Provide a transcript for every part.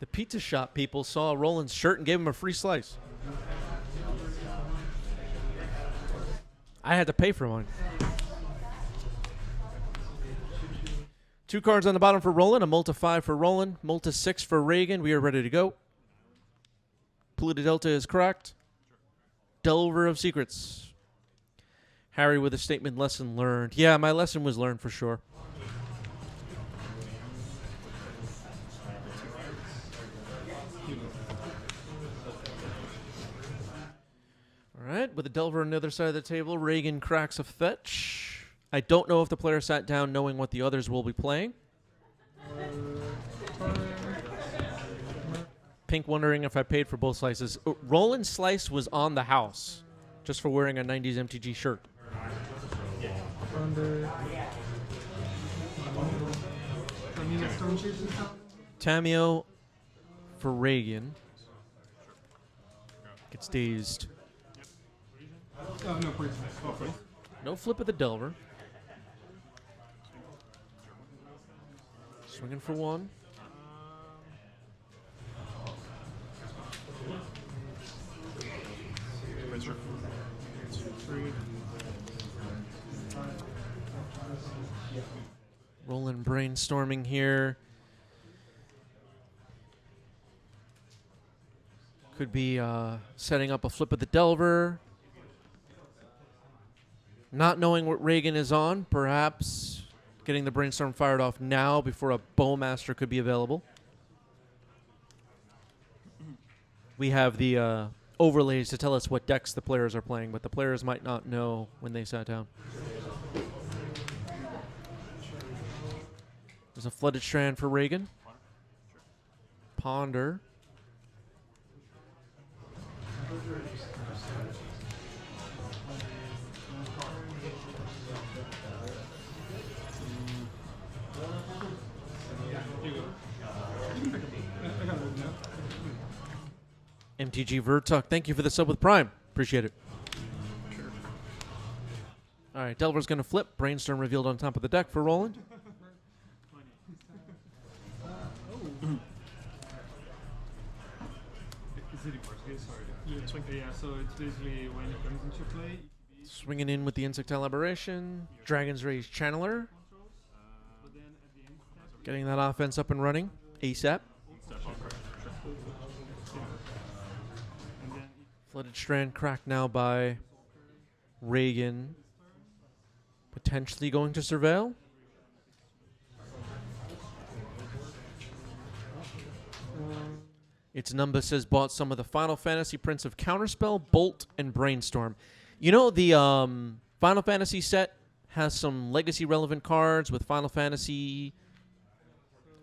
The pizza shop people saw Roland's shirt and gave him a free slice. I had to pay for mine. 2 cards on the bottom for Roland, a Multa 5 for Roland, Multa 6 for Reagan. We are ready to go. Polluted Delta is correct. Delver of Secrets. Harry with a statement, lesson learned. Yeah, my lesson was learned for sure. All right, with the Delver on the other side of the table, Reagan cracks a fetch. I don't know if the player sat down knowing what the others will be playing. Pink wondering if I paid for both slices. Roland's slice was on the house, just for wearing a 90s MTG shirt. Tamio for Reagan. Gets dazed. No flip of the Delver. Swinging for 1. Roland brainstorming here. Could be setting up a flip of the Delver. Not knowing what Reagan is on, perhaps getting the brainstorm fired off now before a Bowmaster could be available. We have the overlays to tell us what decks the players are playing, but the players might not know when they sat down. There's a Flooded Strand for Reagan. Ponder. MTG Vertuck, thank you for the sub with Prime. Appreciate it. Sure. All right, Delver's going to flip. Brainstorm revealed on top of the deck for Roland. Yeah, so it's basically when it comes into play. Swinging in with the Insectile Aberration. Dragon's Rage Channeler. Getting that offense up and running ASAP. Flooded Strand cracked now by Reagan. Potentially going to Surveil. Its number says bought some of the Final Fantasy prints of Counterspell, Bolt, and Brainstorm. You know, the Final Fantasy set has some legacy-relevant cards with Final Fantasy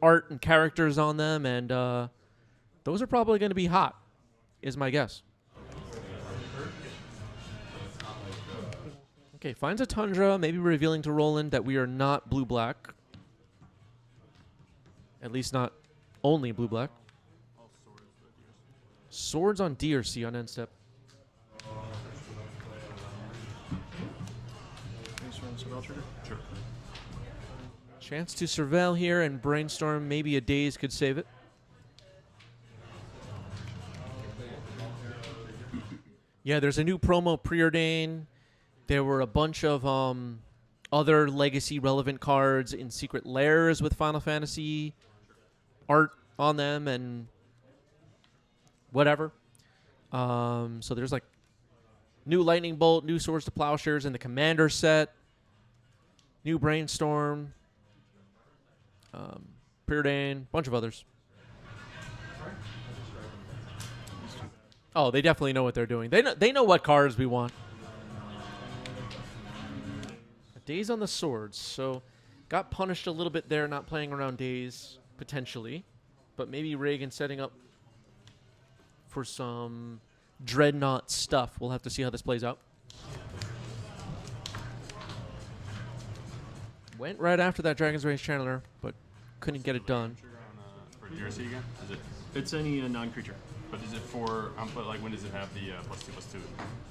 art and characters on them, and those are probably going to be hot, is my guess. Okay, finds a Tundra, maybe revealing to Roland that we are not blue-black. At least not only blue-black. Swords on D or C on end step. Sure. Chance to surveil here and brainstorm. Maybe a daze could save it. Yeah, there's a new promo preordain. There were a bunch of other legacy relevant cards in Secret Lairs with Final Fantasy art on them and whatever. So there's like new Lightning Bolt, new Swords to Plowshares in the Commander set, new Brainstorm, Preordain, bunch of others. Oh, they definitely know what they're doing. They know what cards we want. Daze on the Swords, so got punished a little bit there, not playing around Daze, potentially. But maybe Reagan setting up for some Dreadnought stuff. We'll have to see how this plays out. Went right after that Dragon's Rage Channeler, but couldn't get it done. For DRC again? It's any non-creature. But is it for, like, when does it have the +2/+2?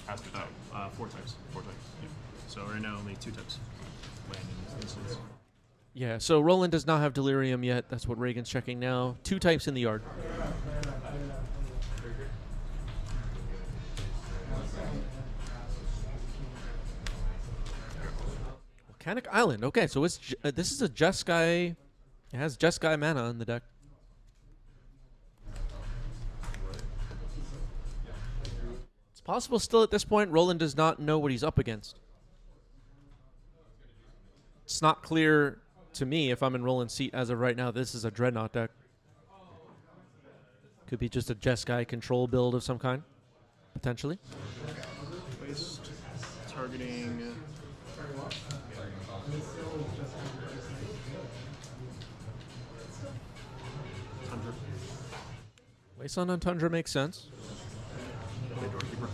Has to without 4 types. 4 types. Yeah. So right now only 2 types. Land in this instance. Yeah, so Roland does not have Delirium yet. That's what Reagan's checking now. 2 types in the yard. Volcanic Island. Okay, so it's this is a Jeskai. It has Jeskai mana in the deck. It's possible still at this point Roland does not know what he's up against. It's not clear to me if I'm in Roland's seat as of right now. This is a Dreadnought deck. Could be just a Jeskai control build of some kind, potentially. Waste targeting. Tundra. Wasteland on Tundra makes sense. Okay, Doorkeeper.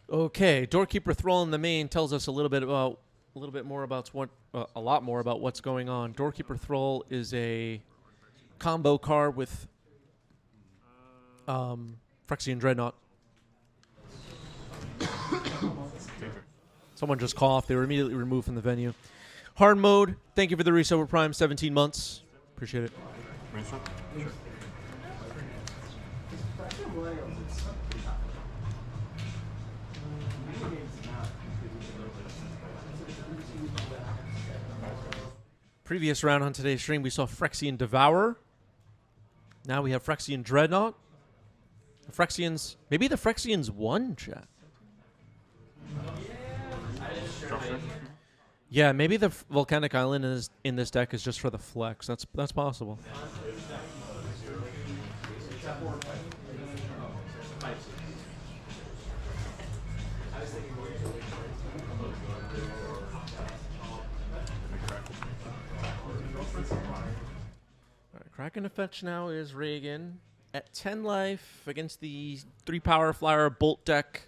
Okay, Doorkeeper Thrall in the main tells us a little bit more about what a lot more about what's going on. Doorkeeper Thrall is a combo card with Phyrexian Dreadnought. Someone just coughed. They were immediately removed from the venue. Hard mode. Thank you for the resober prime. 17 months. Appreciate it. Rainstorm? Sure. Previous round on today's stream, we saw Phyrexian Devourer. Now we have Phyrexian Dreadnought. The Phyrexians, maybe the Phyrexians won, chat. Structure? Yeah, maybe the Volcanic Island is in this deck is just for the flex. That's possible. Kraken to fetch now is Reagan. At 10 life against the 3 power flyer bolt deck,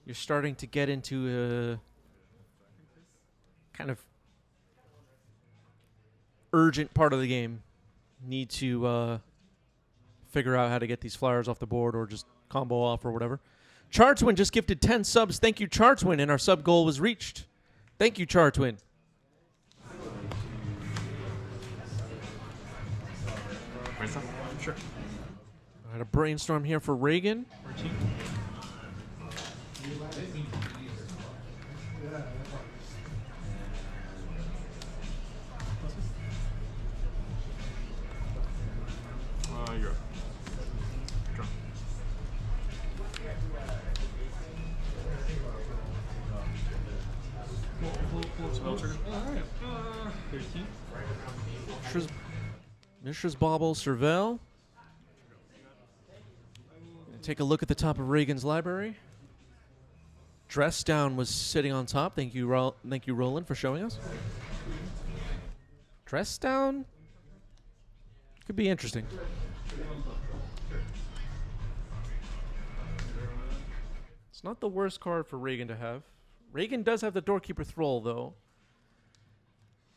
you're starting to get into a kind of urgent part of the game. Need to figure out how to get these flyers off the board or just combo off or whatever. Chartwin just gifted 10 subs. Thank you, Chartwin, and our sub goal was reached. Thank you, Chartwin. Sure. I had a brainstorm here for Reagan. You're up. Draw. Spell trigger. Alright. 13. Mishra's Bauble, Cervelle. Take a look at the top of Reagan's library. Dress Down was sitting on top. Thank you, Roland, for showing us. Dress Down could be interesting. It's not the worst card for Reagan to have. Reagan does have the Doorkeeper Thrall, though.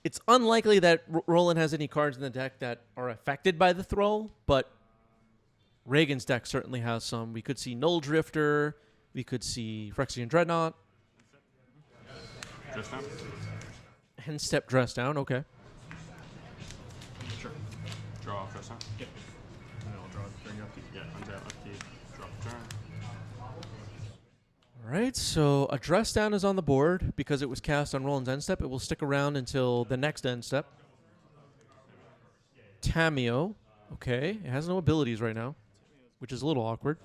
It's unlikely that Roland has any cards in the deck that are affected by the Thrall, but Reagan's deck certainly has some. We could see Null Drifter. We could see Phyrexian Dreadnought. Dress down? Hen Step Dress Down, okay. Sure. Draw off dress down? Yep. And then I'll draw during your upkeep. Yeah, untap, upkeep, draw for turn. All right, so a Dress Down is on the board because it was cast on Roland's end step. It will stick around until the next end step. Tamio, okay. It has no abilities right now, which is a little awkward.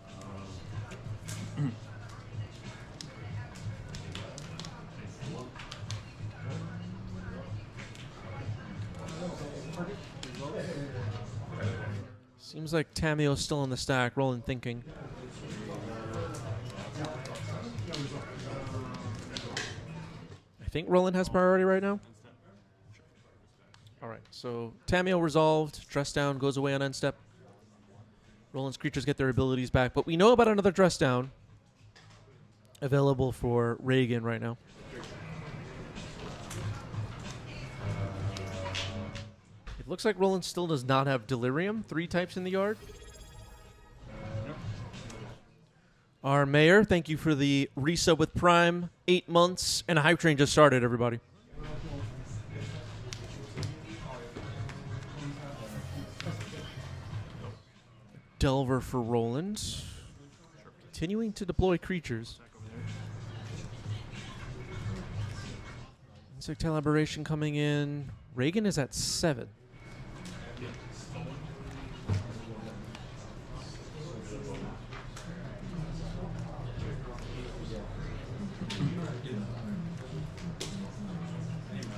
Seems like Tamio's still in the stack. Roland thinking. I think Roland has priority right now. All right, so Tamio resolved. Dress Down goes away on end step. Roland's creatures get their abilities back, but we know about another Dress Down available for Reagan right now. It looks like Roland still does not have Delirium. 3 types in the yard. Our mayor, thank you for the resub with Prime. 8 months, and a hype train just started, everybody. Delver for Roland. Continuing to deploy creatures. Insect Aberration coming in. Reagan is at 7.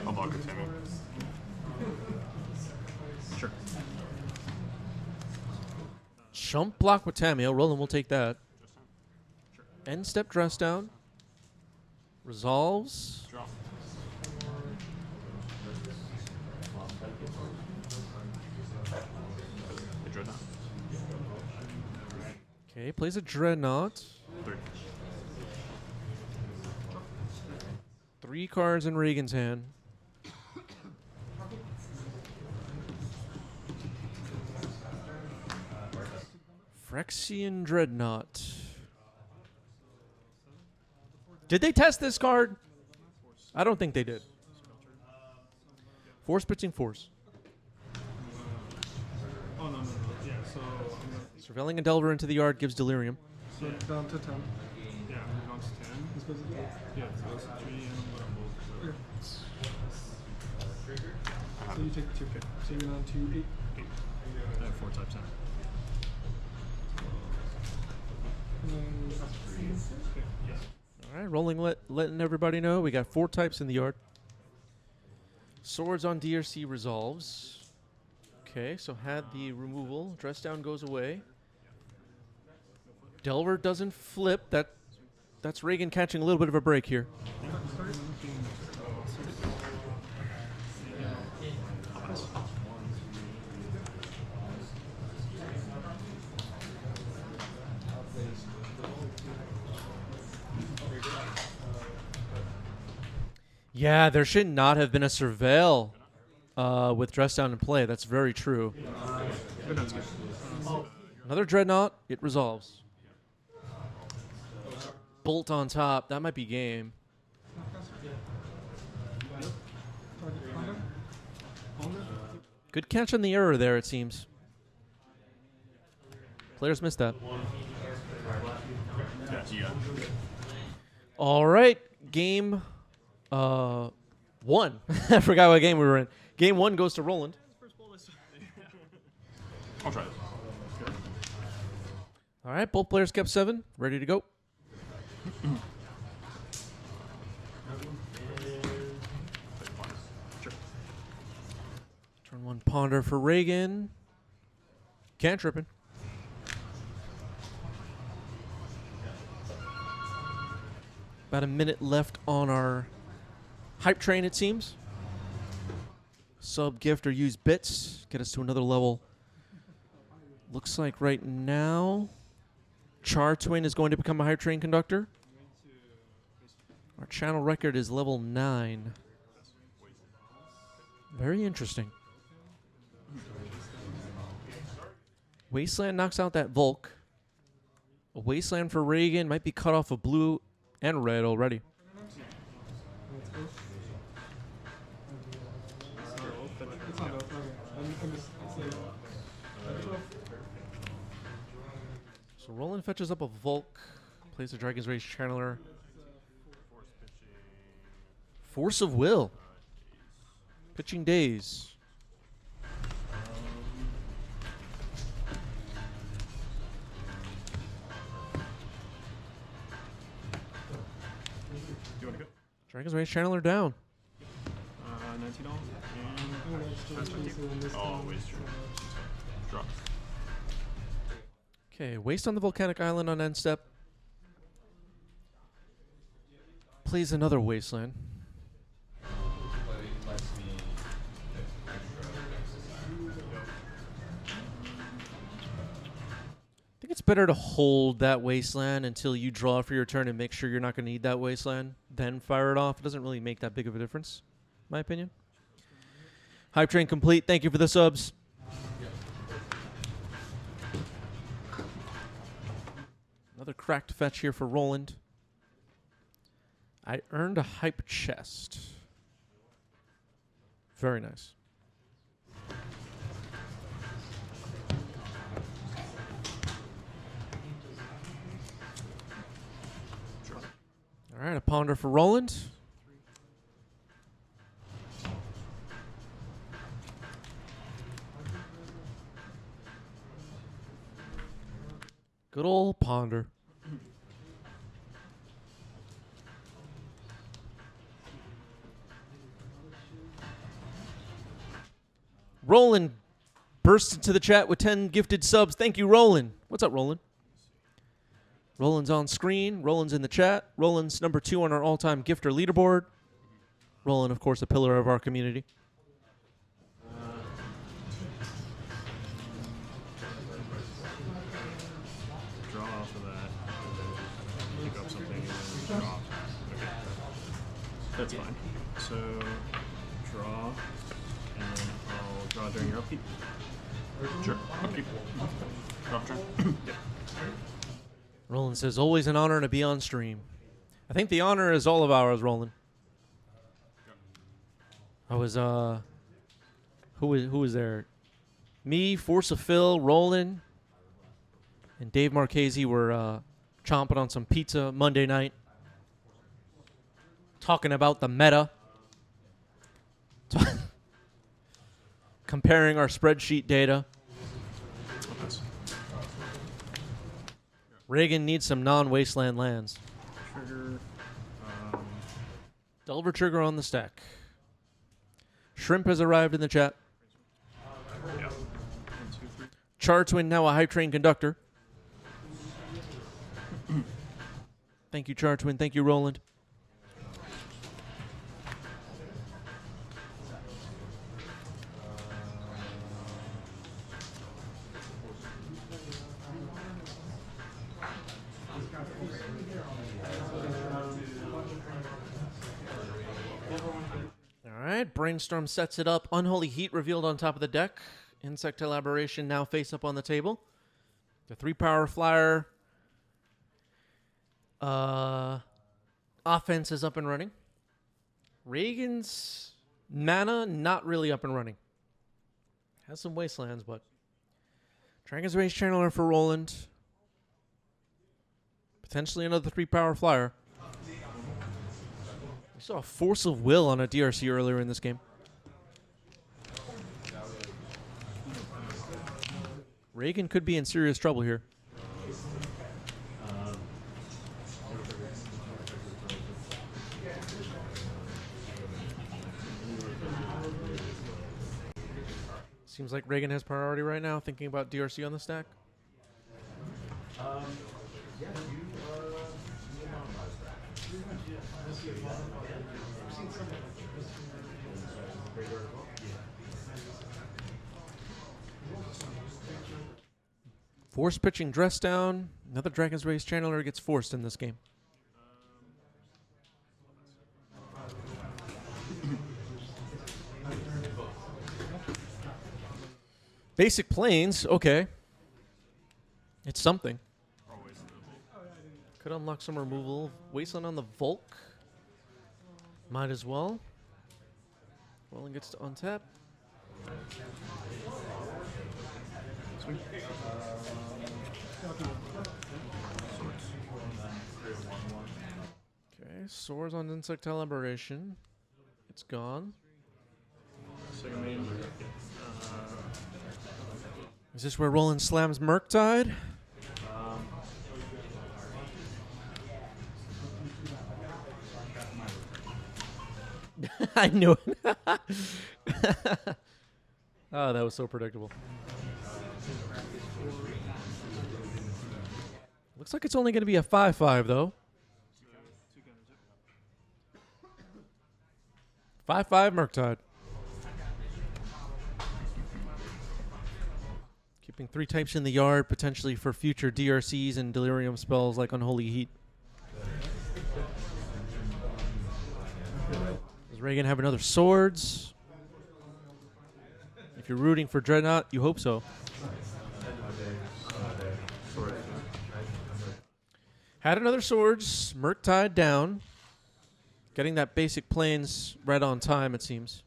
I'll block a Temur. Sure. Chump block with Tamio. Roland will take that. End step dress down. Resolves. Draw. A Dreadnought. Okay, plays a Dreadnought. 3. 3 cards in Reagan's hand. Phyrexian Dreadnought. Did they test this card? I don't think they did. Force pitching force. Oh, no, no, no. Yeah, so Surveilling a Delver into the yard gives Delirium. so down to 10. Yeah, I'm down to 10. This goes to 10. Yeah, so it's 3 and I'm gonna move. So you take 2. Okay. So you're down to 8. I have 4 types now. And then okay. Yes. All right, rolling, letting everybody know we got 4 types in the yard. Swords on DRC resolves. Okay, so had the removal. Dress down goes away. Delver doesn't flip. That's Reagan catching a little bit of a break here. Yeah, there should not have been a surveil with dress down in play. That's very true. Another Dreadnought. It resolves. Bolt on top. That might be game. Good catch on the error there, it seems. Players missed that. Yeah. All right, game 1. I forgot what game we were in. Game 1 goes to Roland. I'll try it. All right, both players kept 7. Ready to go. Sure. Turn 1 Ponder for Reagan. Cantripping. About a minute left on our hype train, it seems. Sub, gift, or use bits. Get us to another level. Looks like right now, Chartwin is going to become a hype train conductor. Our channel record is level 9. Very interesting. Wasteland knocks out that Volk. A Wasteland for Reagan might be cut off of blue and red already. So Roland fetches up a Volk, plays a Dragon's Rage Channeler. Force of Will. Pitching Days. Do you want to go? Dragon's Rage Channeler down. $19. And Oh, waste your draw. Okay, waste on the Volcanic Island on end step. Plays another Wasteland. I think it's better to hold that Wasteland until you draw for your turn and make sure you're not going to need that Wasteland, then fire it off. It doesn't really make that big of a difference, in my opinion. Hype train complete. Thank you for the subs. Another cracked fetch here for Roland. I earned a hype chest. Very nice. All right, a ponder for Roland. Good old ponder. Roland burst into the chat with 10 gifted subs. Thank you, Roland. What's up, Roland? Roland's on screen. Roland's in the chat. Roland's number 2 on our all-time gifter leaderboard. Roland, of course, a pillar of our community. Draw off of that. Pick up something and then draw. Okay. That's fine. So, draw, and then I'll draw during your upkeep. Sure. Upkeep. Drop turn. Yeah. Roland says, always an honor to be on stream. I think the honor is all of ours, Roland. I was, who was there? Me, Force of Phil, Roland, and Dave Marchese were chomping on some pizza Monday night, talking about the meta, comparing our spreadsheet data. Reagan needs some non-wasteland lands. Trigger. Delver Trigger on the stack. Shrimp has arrived in the chat. Yeah. 1, 2, 3. Chartwin, now a Hype Train conductor. Thank you, Chartwin. Thank you, Roland. All right, Brainstorm sets it up. Unholy Heat revealed on top of the deck. Insect Elaboration now face up on the table. The 3-power flyer. Offense is up and running. Reagan's mana not really up and running. Has some wastelands, but Dragon's Rage Channeler for Roland. Potentially another 3-power flyer. We saw a Force of Will on a DRC earlier in this game. Reagan could be in serious trouble here. Seems like Reagan has priority right now, thinking about DRC on the stack. Force pitching Dress Down. Another Dragon's Race Channeler gets forced in this game. Basic Plains, okay. It's something. Could unlock some removal. Wasteland on the Volk. Might as well. Roland gets to untap. Sweet. Okay, Swords on Insect Elaboration. It's gone. Second main. Is this where Roland slams Murktide? I knew it. Oh, that was so predictable. Looks like it's only going to be a 5/5, though. 5/5 Murktide. Keeping 3 types in the yard, potentially for future DRCs and Delirium spells like Unholy Heat. Does Reagan have another Swords? If you're rooting for Dreadnought, you hope so. Had another Swords. Murktide down. Getting that basic Plains right on time, it seems.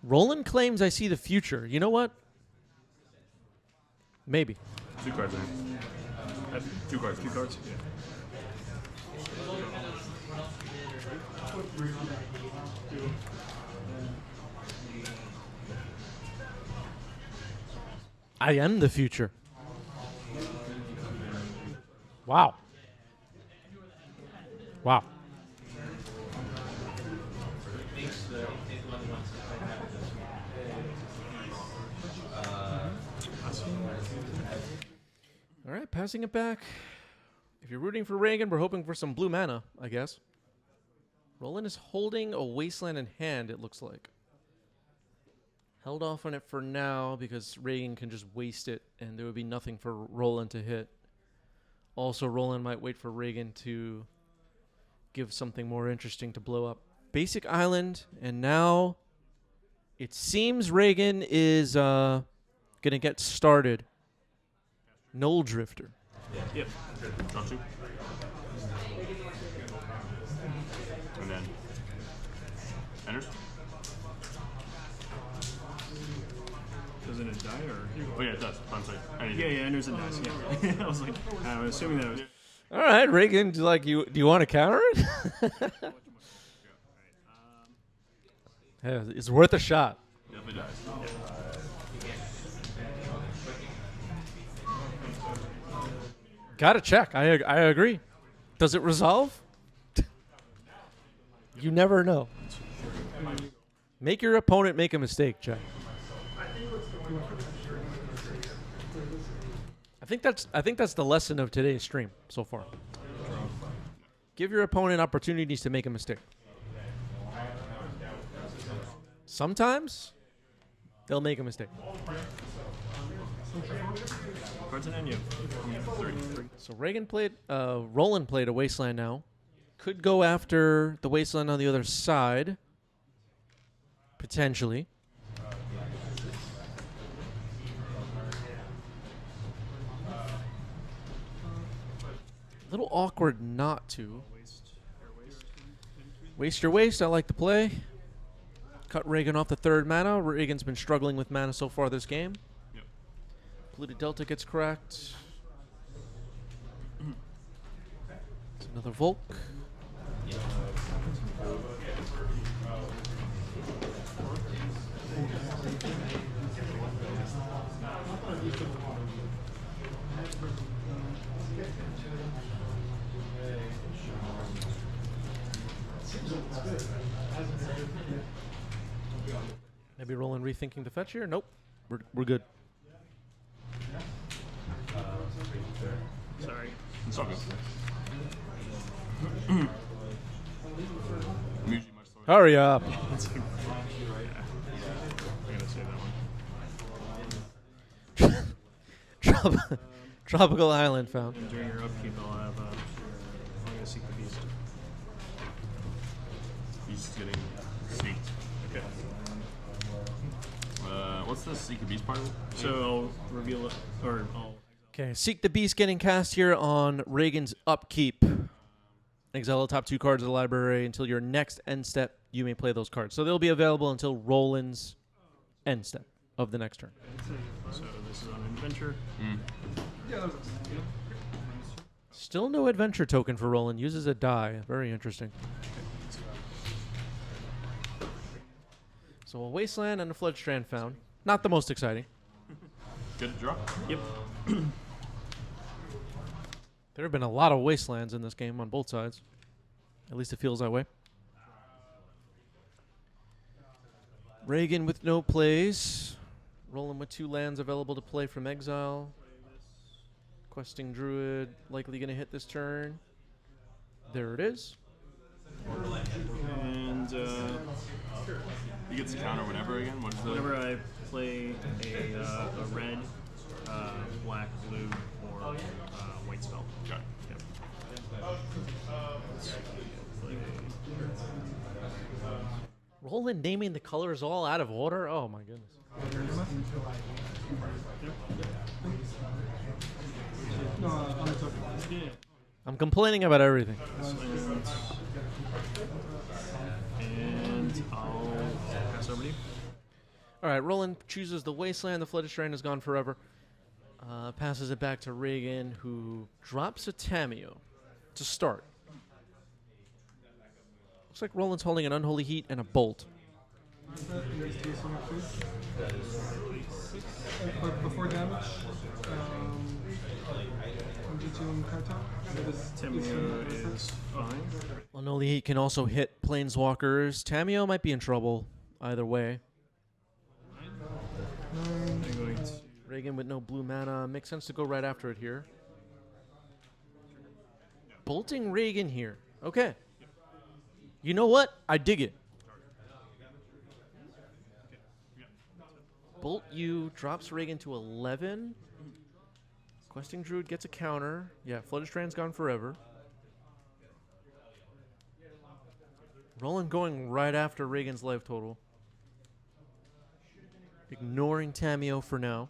Roland claims I see the future. You know what? Maybe. 2 cards. 2 cards. 2 cards. Yeah. I am the future. Wow. Wow. All right, passing it back. If you're rooting for Reagan, we're hoping for some blue mana, I guess. Roland is holding a Wasteland in hand, it looks like. Held off on it for now because Reagan can just waste it and there would be nothing for Roland to hit. Also, Roland might wait for Reagan to give something more interesting to blow up. Basic Island, and now it seems Reagan is going to get started. Knoll Drifter. Yep. Draw 2. And then enters. Doesn't it die or? Oh yeah, it does. I'm sorry. Yeah, enters and dies. Yeah. I was like, I was assuming that it was. All right, Reagan, do you want to counter it? Yeah, it's worth a shot. Definitely does. Gotta check. I agree. Does it resolve? You never know. Make your opponent make a mistake, Jack. I think that's the lesson of today's stream so far. Give your opponent opportunities to make a mistake. Sometimes they'll make a mistake. Cards in hand, you have 3. So Roland played a Wasteland now. Could go after the Wasteland on the other side. Potentially. A little awkward not to. Waste your waste, I like to play. Cut Reagan off the 3rd mana. Reagan's been struggling with mana so far this game. Yep. Polluted Delta gets cracked. It's another Volk. Maybe Roland rethinking the fetch here? Nope. We're good. Sorry. It's all good. I'm usually much slower. Hurry up. I gotta say that one. Tropical Island found. And during your upkeep, I'll have. I'm gonna seek the beast. Beast getting seeked. Okay. What's the seek the beast part of it? So I'll reveal it, or I'll. Okay, Seek the Beast getting cast here on Reagan's upkeep. Exile the top 2 cards of the library until your next end step. You may play those cards. So they'll be available until Roland's end step of the next turn. So this is on adventure. Still no adventure token for Roland. Uses a die. Very interesting. So a Wasteland and a Floodstrand found. Not the most exciting. Good to draw. Yep. There have been a lot of Wastelands in this game on both sides. At least it feels that way. Reagan with no plays. Roland with 2 lands available to play from exile. Questing Druid, likely going to hit this turn. There it is. And he gets to counter whatever again. What is the? Whenever I play a red, black, blue, or white spell. Got it. Yep. Roland naming the colors all out of order? Oh my goodness. I'm complaining about everything. And I'll pass over to you. All right, Roland chooses the Wasteland. The Flooded Strand is gone forever. Passes it back to Reagan, who drops a Temur to start. Looks like Roland's holding an Unholy Heat and a Bolt. Before damage, Temur is fine. Unholy Heat can also hit Planeswalkers. Tamiyo might be in trouble either way. I'm going to Reagan with no blue mana. Makes sense to go right after it here. Bolting Reagan here. Okay. You know what? I dig it. Bolt you drops Reagan to 11. Questing Druid gets a counter. Yeah, Flooded Strand's gone forever. Roland going right after Reagan's life total. Ignoring Tamiyo for now.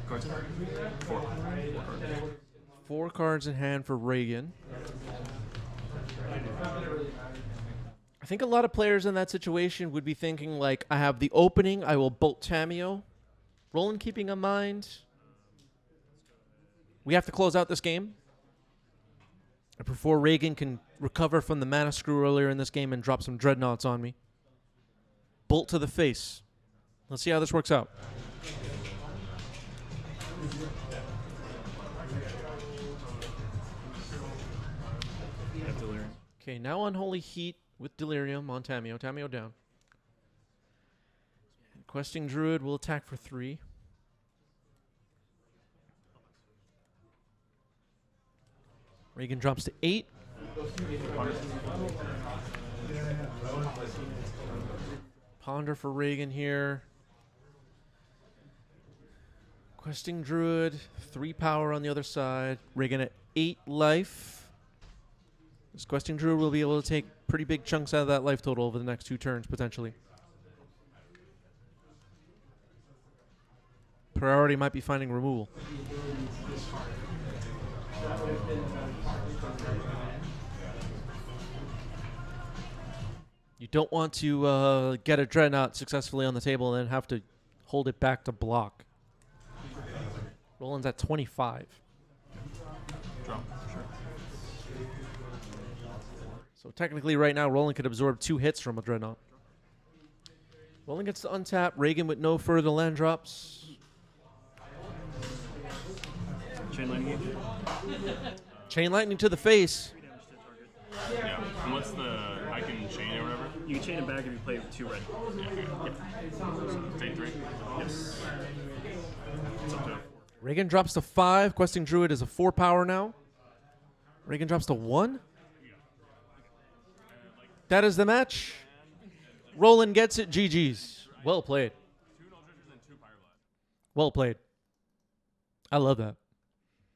cards. Four. Cards. 4 cards in hand for Reagan. I think a lot of players in that situation would be thinking, like, I have the opening, I will bolt Tamiyo. Roland keeping in mind, we have to close out this game. And before Reagan can recover from the mana screw earlier in this game and drop some Dreadnoughts on me. Bolt to the face. Let's see how this works out. Okay, now Unholy Heat with Delirium on Tamiyo. Tamiyo down. Questing Druid will attack for 3. Reagan drops to 8. Ponder for Reagan here. Questing Druid, 3 power on the other side. Reagan at 8 life. This Questing Druid will be able to take pretty big chunks out of that life total over the next 2 turns, potentially. Priority might be finding removal. You don't want to get a Dreadnought successfully on the table and then have to hold it back to block. Roland's at 25. Draw. Sure. So technically right now, Roland could absorb 2 hits from a Dreadnought. Roland gets to untap. Reagan with no further land drops. Chain lightning. Chain Lightning to the face. Yeah. And what's the? I can chain it or whatever. You can chain it back if you play with 2 red. Yeah. So take 3. Yes. It's up to Reagan drops to 5. Questing Druid is a 4 power now. Reagan drops to 1. That is the match. Roland gets it. GG's. Well played. Well played. I love that.